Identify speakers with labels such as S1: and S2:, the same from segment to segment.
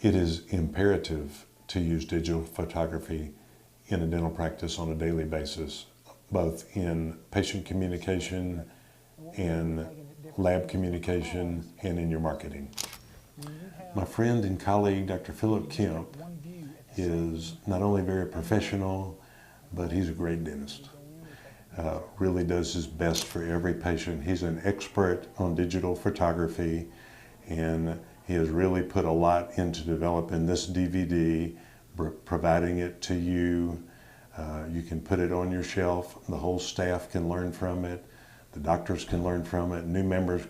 S1: It is imperative to use digital photography in a dental practice on a daily basis, both in patient communication and lab communication and in your marketing. My friend and colleague, Dr. Phillip Kemp, is not only very professional, but he's a great dentist. Really does his best for every patient. He's an expert on digital photography, and he has really put a lot into developing this DVD, providing it to you. You can put it on your shelf. The whole staff can learn from it. The doctors can learn from it. New members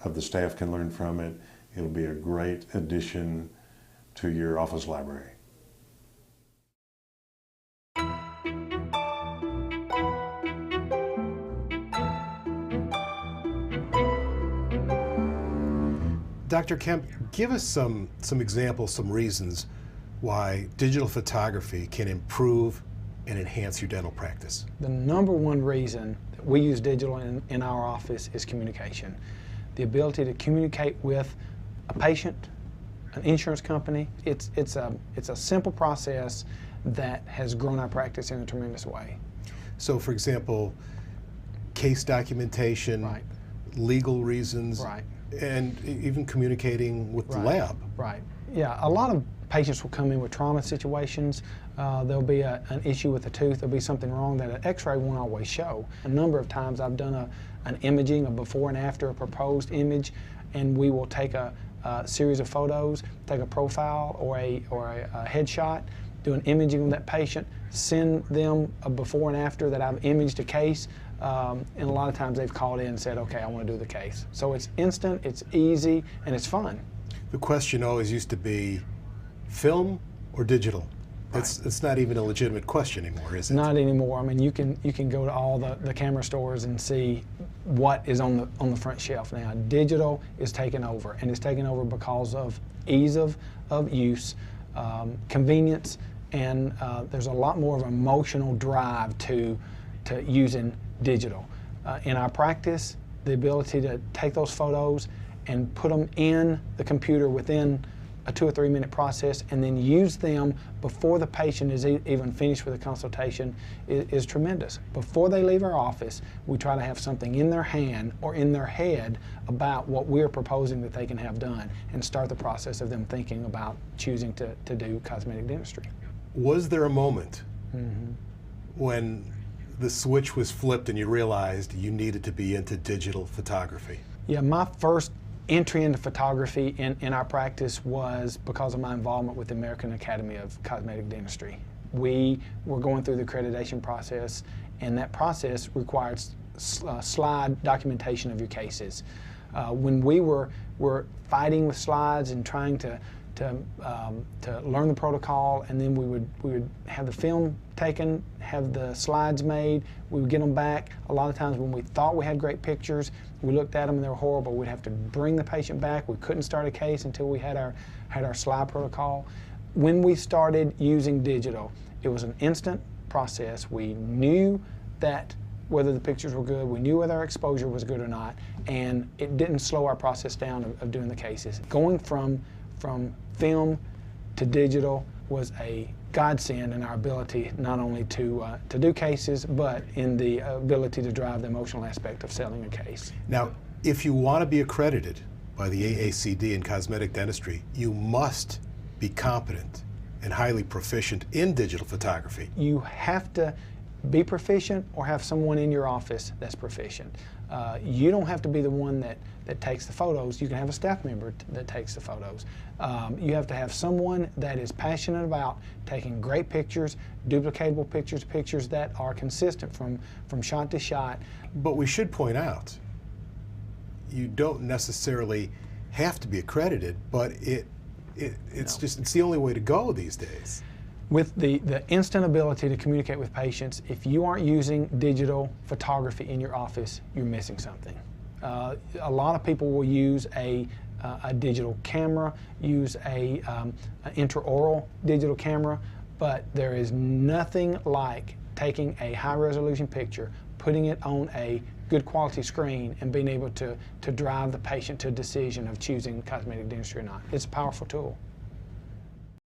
S1: of the staff can learn from it. It'll be a great addition to your office library.
S2: Dr. Kemp, give us some examples, some reasons why digital photography can improve and enhance your dental practice.
S3: The number one reason that we use digital in our office is communication. The ability to communicate with a patient, an insurance company. It's a simple process that has grown our practice in a tremendous way.
S2: So, for example, case documentation,
S3: Right.
S2: legal reasons,
S3: Right.
S2: and even communicating with the lab.
S3: Right. Yeah, a lot of patients will come in with trauma situations. There'll be an issue with a tooth. There'll be something wrong that an x-ray won't always show. A number of times I've done an imaging, a before and after, a proposed image, and we will take a series of photos, take a profile or a headshot, do an imaging of that patient, send them a before and after that I've imaged a case, and a lot of times they've called in and said, okay, I want to do the case. So it's instant, it's easy, and it's fun.
S2: The question always used to be film or digital. It's not even a legitimate question anymore, is it?
S3: Not anymore. I mean, you can go to all the camera stores and see what is on the front shelf now. Digital is taking over, and it's taking over because of ease of use, convenience, and there's a lot more of an emotional drive to using digital. In our practice, the ability to take those photos and put them in the computer within a 2 or 3 minute process and then use them before the patient is even finished with the consultation is tremendous. Before they leave our office, we try to have something in their hand or in their head about what we're proposing that they can have done and start the process of them thinking about choosing to do cosmetic dentistry.
S2: Was there a moment when the switch was flipped and you realized you needed to be into digital photography?
S3: Yeah, my first entry into photography in our practice was because of my involvement with the American Academy of Cosmetic Dentistry. We were going through the accreditation process, and that process required slide documentation of your cases. When we were fighting with slides and trying to learn the protocol, and then we would have the film taken, have the slides made, we would get them back. A lot of times when we thought we had great pictures, we looked at them and they were horrible. We'd have to bring the patient back. We couldn't start a case until we had our slide protocol. When we started using digital, it was an instant process. We knew that whether the pictures were good, we knew whether our exposure was good or not, and it didn't slow our process down of doing the cases. Going from film to digital was a godsend in our ability not only to do cases, but in the ability to drive the emotional aspect of selling a case.
S2: Now, if you want to be accredited by the AACD in cosmetic dentistry, you must be competent and highly proficient in digital photography.
S3: You have to be proficient or have someone in your office that's proficient. You don't have to be the one that takes the photos. You can have a staff member that takes the photos. You have to have someone that is passionate about taking great pictures, duplicatable pictures, pictures that are consistent from shot to shot.
S2: But we should point out, you don't necessarily have to be accredited, but it's the only way to go these days.
S3: With the instant ability to communicate with patients, if you aren't using digital photography in your office, you're missing something. A lot of people will use a digital camera, use an intraoral digital camera, but there is nothing like taking a high-resolution picture, putting it on a good quality screen, and being able to drive the patient to a decision of choosing cosmetic dentistry or not. It's a powerful tool.